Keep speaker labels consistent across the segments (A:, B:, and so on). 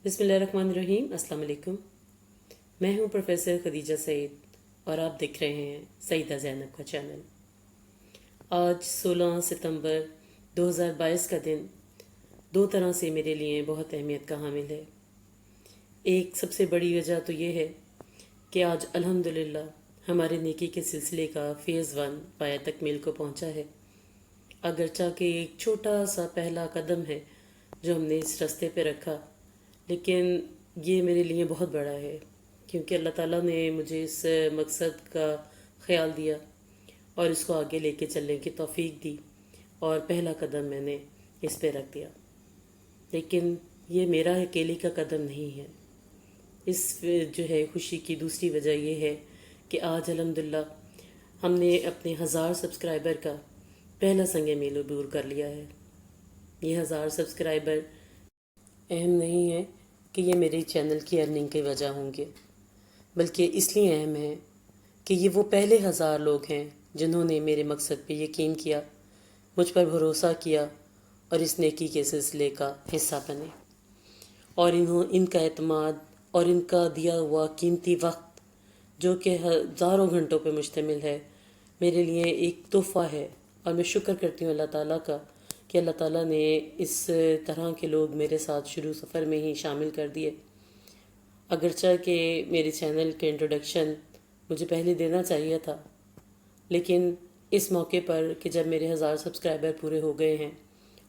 A: بسم اللہ الرحمن الرحیم۔ السلام علیکم۔ میں ہوں پروفیسر خدیجہ سعید اور آپ دیکھ رہے ہیں سعیدہ زینب کا چینل۔ آج 16 ستمبر 2022 کا دن دو طرح سے میرے لیے بہت اہمیت کا حامل ہے۔ ایک سب سے بڑی وجہ تو یہ ہے کہ آج الحمدللہ ہمارے نیکی کے سلسلے کا فیز 1 پایہ تکمیل کو پہنچا ہے، اگرچہ کہ ایک چھوٹا سا پہلا قدم ہے جو ہم نے اس رستے پہ رکھا، لیکن یہ میرے لیے بہت بڑا ہے کیونکہ اللہ تعالیٰ نے مجھے اس مقصد کا خیال دیا اور اس کو آگے لے کے چلنے کی توفیق دی، اور پہلا قدم میں نے اس پہ رکھ دیا۔ لیکن یہ میرا اکیلے کا قدم نہیں ہے۔ اس جو ہے خوشی کی دوسری وجہ یہ ہے کہ آج الحمدللہ ہم نے اپنے 1000 سبسکرائبر کا پہلا سنگ میل عبور کر لیا ہے۔ یہ 1000 سبسکرائبر اہم نہیں ہے کہ یہ میرے چینل کی ارننگ کی وجہ ہوں گے، بلکہ اس لیے اہم ہے کہ یہ وہ پہلے 1000 لوگ ہیں جنہوں نے میرے مقصد پہ یقین کیا، مجھ پر بھروسہ کیا اور اس نیکی کے سلسلے کا حصہ بنے، اور ان کا اعتماد اور ان کا دیا ہوا قیمتی وقت جو کہ ہزاروں گھنٹوں پہ مشتمل ہے، میرے لیے ایک تحفہ ہے۔ اور میں شکر کرتی ہوں اللہ تعالیٰ کا کہ اللہ تعالیٰ نے اس طرح کے لوگ میرے ساتھ شروع سفر میں ہی شامل کر دیے۔ اگرچہ کہ میرے چینل کے انٹروڈکشن مجھے پہلے دینا چاہیے تھا، لیکن اس موقع پر کہ جب میرے 1000 سبسکرائبر پورے ہو گئے ہیں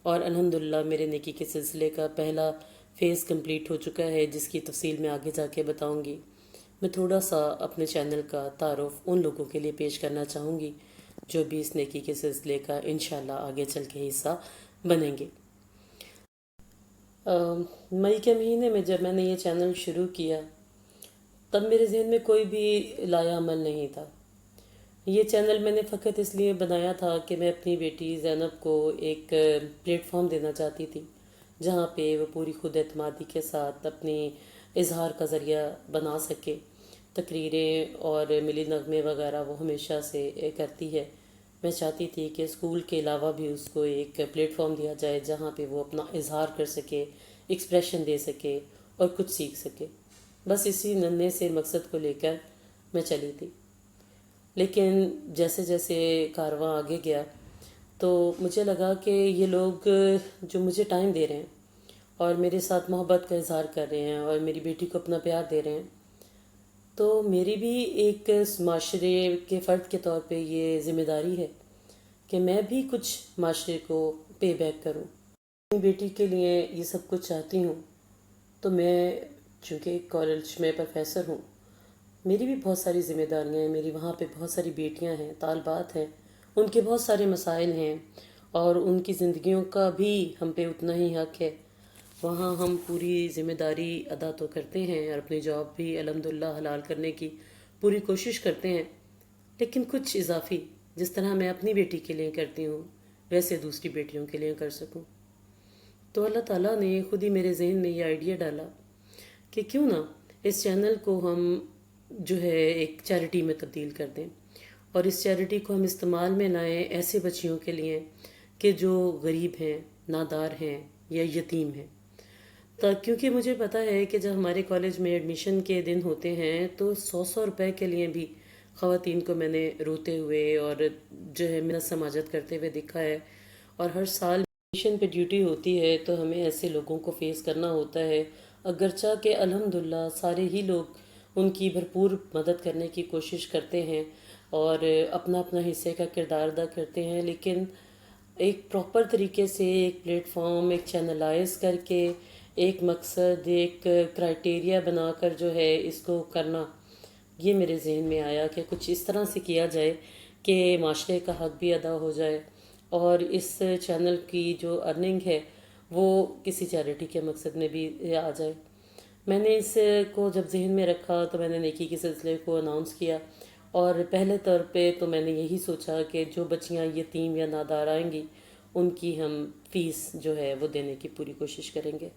A: اور الحمدللہ میرے نیکی کے سلسلے کا پہلا فیز کمپلیٹ ہو چکا ہے، جس کی تفصیل میں آگے جا کے بتاؤں گی، میں تھوڑا سا اپنے چینل کا تعارف ان لوگوں کے لیے پیش کرنا چاہوں گی جو بھی اس نیکی کے سلسلے کا انشاءاللہ آگے چل کے حصہ بنیں گے۔ مئی کے مہینے میں جب میں نے یہ چینل شروع کیا تب میرے ذہن میں کوئی بھی لایا عمل نہیں تھا۔ یہ چینل میں نے فقط اس لیے بنایا تھا کہ میں اپنی بیٹی زینب کو ایک پلیٹ فارم دینا چاہتی تھی جہاں پہ وہ پوری خود اعتمادی کے ساتھ اپنی اظہار کا ذریعہ بنا سکے۔ تقریریں اور ملی نغمے وغیرہ وہ ہمیشہ سے کرتی ہے۔ میں چاہتی تھی کہ اسکول کے علاوہ بھی اس کو ایک پلیٹ فارم دیا جائے جہاں پہ وہ اپنا اظہار کر سکے، ایکسپریشن دے سکے اور کچھ سیکھ سکے۔ بس اسی ننھے سے مقصد کو لے کر میں چلی تھی، لیکن جیسے جیسے کارواں آگے گیا تو مجھے لگا کہ یہ لوگ جو مجھے ٹائم دے رہے ہیں اور میرے ساتھ محبت کا اظہار کر رہے ہیں اور میری بیٹی کو اپنا پیار دے رہے ہیں، تو میری بھی ایک معاشرے کے فرد کے طور پہ یہ ذمہ داری ہے کہ میں بھی کچھ معاشرے کو پے بیک کروں۔ اپنی بیٹی کے لیے یہ سب کچھ چاہتی ہوں، تو میں چونکہ کالج میں پروفیسر ہوں، میری بھی بہت ساری ذمہ داریاں ہیں، میری وہاں پہ بہت ساری بیٹیاں ہیں، طالبات ہیں، ان کے بہت سارے مسائل ہیں اور ان کی زندگیوں کا بھی ہم پہ اتنا ہی حق ہے۔ وہاں ہم پوری ذمہ داری ادا تو کرتے ہیں اور اپنی جاب بھی الحمدللہ حلال کرنے کی پوری کوشش کرتے ہیں، لیکن کچھ اضافی جس طرح میں اپنی بیٹی کے لیے کرتی ہوں ویسے دوسری بیٹیوں کے لیے کر سکوں۔ تو اللہ تعالیٰ نے خود ہی میرے ذہن میں یہ آئیڈیا ڈالا کہ کیوں نہ اس چینل کو ہم جو ہے ایک چیریٹی میں تبدیل کر دیں، اور اس چیریٹی کو ہم استعمال میں لائیں ایسے بچیوں کے لیے کہ جو غریب ہیں، نادار ہیں یا یتیم ہیں۔ کیونکہ مجھے پتہ ہے کہ جب ہمارے کالج میں ایڈمیشن کے دن ہوتے ہیں تو 100 روپے کے لیے بھی خواتین کو میں نے روتے ہوئے اور جو ہے منت سماجت کرتے ہوئے دیکھا ہے، اور ہر سال ایڈمیشن پہ ڈیوٹی ہوتی ہے تو ہمیں ایسے لوگوں کو فیس کرنا ہوتا ہے، اگرچہ کہ الحمدللہ سارے ہی لوگ ان کی بھرپور مدد کرنے کی کوشش کرتے ہیں اور اپنا اپنا حصے کا کردار ادا کرتے ہیں، لیکن ایک پراپر طریقے سے ایک پلیٹ فارم ایک چینلائز کر کے ایک مقصد ایک کرائٹیریا بنا کر جو ہے اس کو کرنا، یہ میرے ذہن میں آیا کہ کچھ اس طرح سے کیا جائے کہ معاشرے کا حق بھی ادا ہو جائے اور اس چینل کی جو ارننگ ہے وہ کسی چیریٹی کے مقصد میں بھی آ جائے۔ میں نے اس کو جب ذہن میں رکھا تو میں نے نیکی کے سلسلے کو اناؤنس کیا، اور پہلے طور پہ تو میں نے یہی سوچا کہ جو بچیاں یتیم یا نادار آئیں گی ان کی ہم فیس جو ہے وہ دینے کی پوری کوشش کریں گے۔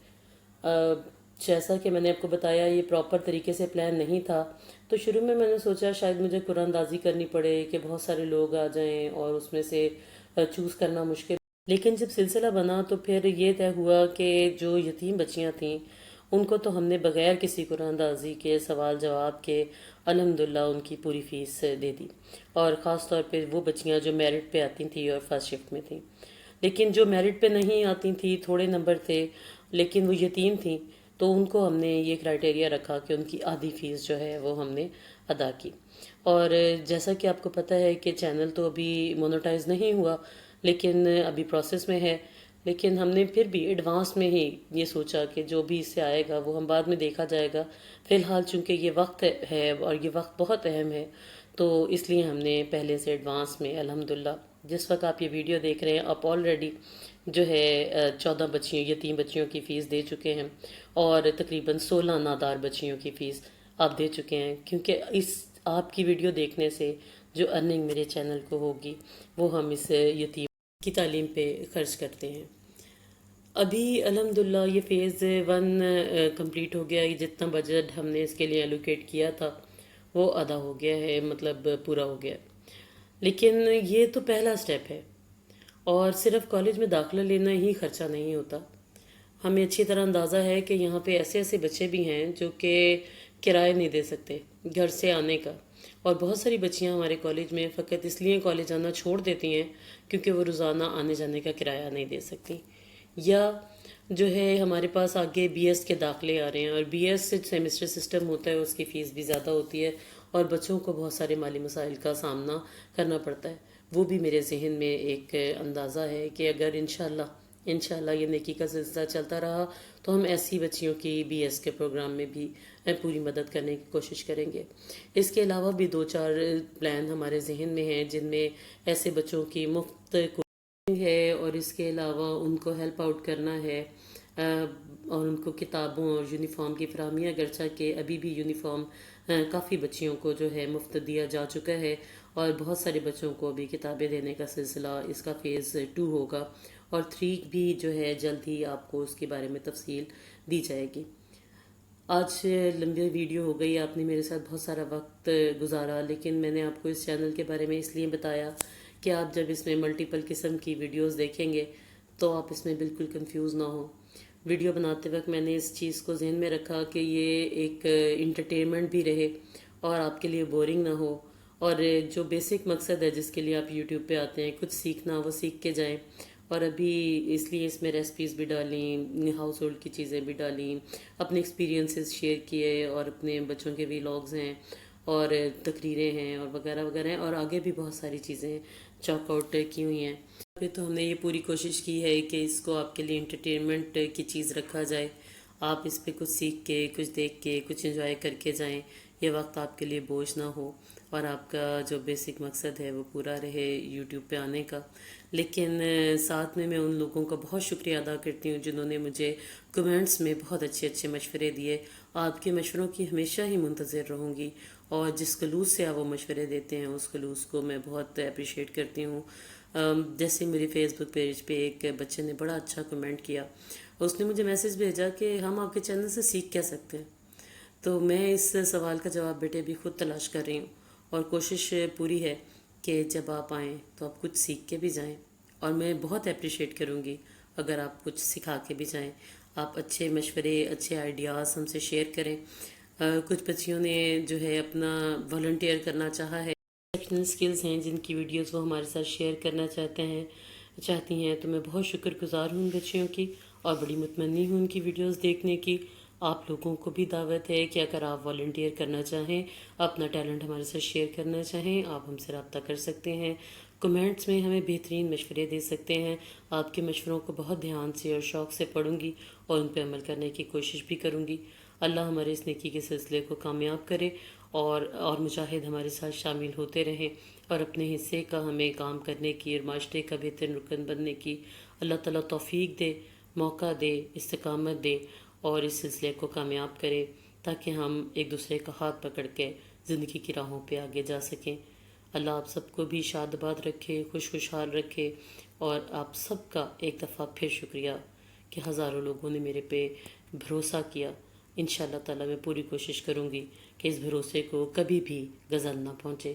A: جیسا کہ میں نے آپ کو بتایا یہ پراپر طریقے سے پلان نہیں تھا، تو شروع میں میں نے سوچا شاید مجھے قرآن اندازی کرنی پڑے کہ بہت سارے لوگ آ جائیں اور اس میں سے چوز کرنا مشکل، لیکن جب سلسلہ بنا تو پھر یہ طے ہوا کہ جو یتیم بچیاں تھیں ان کو تو ہم نے بغیر کسی قرآن اندازی کے سوال جواب کے الحمدللہ ان کی پوری فیس دے دی، اور خاص طور پہ وہ بچیاں جو میرٹ پہ آتی تھیں اور فرسٹ شفٹ میں تھیں۔ لیکن جو میرٹ پہ نہیں آتی تھیں، تھوڑے نمبر تھے لیکن وہ یتیم تھیں، تو ان کو ہم نے یہ کرائٹیریا رکھا کہ ان کی آدھی فیس جو ہے وہ ہم نے ادا کی۔ اور جیسا کہ آپ کو پتہ ہے کہ چینل تو ابھی مونوٹائز نہیں ہوا، لیکن ابھی پروسیس میں ہے، لیکن ہم نے پھر بھی ایڈوانس میں ہی یہ سوچا کہ جو بھی اس سے آئے گا وہ ہم بعد میں دیکھا جائے گا۔ فی الحال چونکہ یہ وقت ہے اور یہ وقت بہت اہم ہے، تو اس لیے ہم نے پہلے سے ایڈوانس میں الحمدللہ جس وقت آپ یہ ویڈیو دیکھ رہے ہیں آپ آلریڈی جو ہے 14 بچیوں یتیم بچیوں کی فیس دے چکے ہیں، اور تقریباً 16 نادار بچیوں کی فیس آپ دے چکے ہیں، کیونکہ اس آپ کی ویڈیو دیکھنے سے جو ارننگ میرے چینل کو ہوگی وہ ہم اس یتیم کی تعلیم پہ خرچ کرتے ہیں۔ ابھی الحمدللہ یہ فیز 1 کمپلیٹ ہو گیا، یہ جتنا بجٹ ہم نے اس کے لیے الوکیٹ کیا تھا وہ ادا ہو گیا ہے، مطلب پورا ہو گیا۔ لیکن یہ تو پہلا سٹیپ ہے، اور صرف کالج میں داخلہ لینا ہی خرچہ نہیں ہوتا۔ ہمیں اچھی طرح اندازہ ہے کہ یہاں پہ ایسے ایسے بچے بھی ہیں جو کہ کرایہ نہیں دے سکتے گھر سے آنے کا، اور بہت ساری بچیاں ہمارے کالج میں فقط اس لیے کالج آنا چھوڑ دیتی ہیں کیونکہ وہ روزانہ آنے جانے کا کرایہ نہیں دے سکتی، یا جو ہے ہمارے پاس آگے بی ایس کے داخلے آ رہے ہیں، اور بی ایس سے سیمسٹر سسٹم ہوتا ہے، اس کی فیس بھی زیادہ ہوتی ہے، اور بچوں کو بہت سارے مالی مسائل کا سامنا کرنا پڑتا ہے۔ وہ بھی میرے ذہن میں ایک اندازہ ہے کہ اگر انشاءاللہ یہ نیکی کا سلسلہ چلتا رہا تو ہم ایسی بچیوں کی بی ایس کے پروگرام میں بھی پوری مدد کرنے کی کوشش کریں گے۔ اس کے علاوہ بھی 2-4 پلان ہمارے ذہن میں ہیں جن میں ایسے بچوں کی مفت ہے، اور اس کے علاوہ ان کو ہیلپ آؤٹ کرنا ہے، اور ان کو کتابوں اور یونیفارم کی فراہمی، اگرچہ کہ ابھی بھی یونیفارم کافی بچیوں کو جو ہے مفت دیا جا چکا ہے، اور بہت سارے بچوں کو ابھی کتابیں دینے کا سلسلہ اس کا فیز 2 ہوگا، اور 3 بھی جو ہے جلد ہی آپ کو اس کے بارے میں تفصیل دی جائے گی۔ آج لمبی ویڈیو ہو گئی، آپ نے میرے ساتھ بہت سارا وقت گزارا، لیکن میں نے آپ کو اس چینل کے بارے میں اس لیے بتایا کہ آپ جب اس میں ملٹیپل قسم کی ویڈیوز دیکھیں گے تو آپ اس میں بالکل کنفیوز نہ ہوں۔ ویڈیو بناتے وقت میں نے اس چیز کو ذہن میں رکھا کہ یہ ایک انٹرٹینمنٹ بھی رہے اور آپ کے لیے بورنگ نہ ہو، اور جو بیسک مقصد ہے جس کے لیے آپ یوٹیوب پہ آتے ہیں کچھ سیکھنا، وہ سیکھ کے جائیں۔ اور ابھی اس لیے اس میں ریسپیز بھی ڈالیں، ہاؤس ہولڈ کی چیزیں بھی ڈالیں، اپنے ایکسپیرینسز شیئر کیے، اور اپنے بچوں کے ویلاگز ہیں اور تقریریں ہیں اور وغیرہ وغیرہ ہیں، اور آگے بھی بہت ساری چیزیں چاک آؤٹ کی ہوئی ہیں۔ پھر تو ہم نے یہ پوری کوشش کی ہے کہ اس کو آپ کے لیے انٹرٹینمنٹ کی چیز رکھا جائے، آپ اس پہ کچھ سیکھ کے، کچھ دیکھ کے، کچھ انجوائے کر کے جائیں، یہ وقت آپ کے لیے بوجھ نہ ہو، اور آپ کا جو بیسک مقصد ہے وہ پورا رہے یوٹیوب پہ آنے کا۔ لیکن ساتھ میں ان لوگوں کا بہت شکریہ ادا کرتی ہوں جنہوں نے مجھے کمنٹس میں بہت اچھے اچھے مشورے دیے۔ آپ کے مشوروں کی ہمیشہ ہی منتظر رہوں گی، اور جس خلوص سے آپ وہ مشورے دیتے ہیں اس خلوص کو میں بہت اپریشیٹ کرتی ہوں۔ جیسے میری فیس بک پیج پہ ایک بچے نے بڑا اچھا کمنٹ کیا، اس نے مجھے میسج بھیجا کہ ہم آپ کے چینل سے سیکھ کیا سکتے ہیں؟ تو میں اس سوال کا جواب بیٹے بھی خود تلاش کر رہی ہوں، اور کوشش پوری ہے کہ جب آپ آئیں تو آپ کچھ سیکھ کے بھی جائیں، اور میں بہت اپریشیٹ کروں گی اگر آپ کچھ سکھا کے بھی جائیں۔ آپ اچھے مشورے، اچھے آئیڈیاز ہم سے شیئر کریں۔ کچھ بچیوں نے جو ہے اپنا والنٹیئر کرنا چاہا ہے، ایکشن سکلز ہیں جن کی ویڈیوز وہ ہمارے ساتھ شیئر کرنا چاہتی ہیں، تو میں بہت شکر گزار ہوں بچیوں کی، اور بڑی مطمئنی ہوں ان کی ویڈیوز دیکھنے کی۔ آپ لوگوں کو بھی دعوت ہے کہ اگر آپ والنٹیئر کرنا چاہیں، اپنا ٹیلنٹ ہمارے ساتھ شیئر کرنا چاہیں، آپ ہم سے رابطہ کر سکتے ہیں، کمنٹس میں ہمیں بہترین مشورے دے سکتے ہیں۔ آپ کے مشوروں کو بہت دھیان سے اور شوق سے پڑھوں گی، اور ان پہ عمل کرنے کی کوشش بھی کروں گی۔ اللہ ہمارے اس نیکی کے سلسلے کو کامیاب کرے، اور مجاہد ہمارے ساتھ شامل ہوتے رہیں، اور اپنے حصے کا ہمیں کام کرنے کی اور معاشرے کا بہترین رکن بننے کی اللہ تعالیٰ توفیق دے، موقع دے، استقامت دے، اور اس سلسلے کو کامیاب کرے، تاکہ ہم ایک دوسرے کا ہاتھ پکڑ کے زندگی کی راہوں پہ آگے جا سکیں۔ اللہ آپ سب کو بھی شاد باد رکھے، خوشحال رکھے، اور آپ سب کا ایک دفعہ پھر شکریہ کہ ہزاروں لوگوں نے میرے پہ بھروسہ کیا۔ انشاءاللہ تعالیٰ میں پوری کوشش کروں گی کہ اس بھروسے کو کبھی بھی غزل نہ پہنچے۔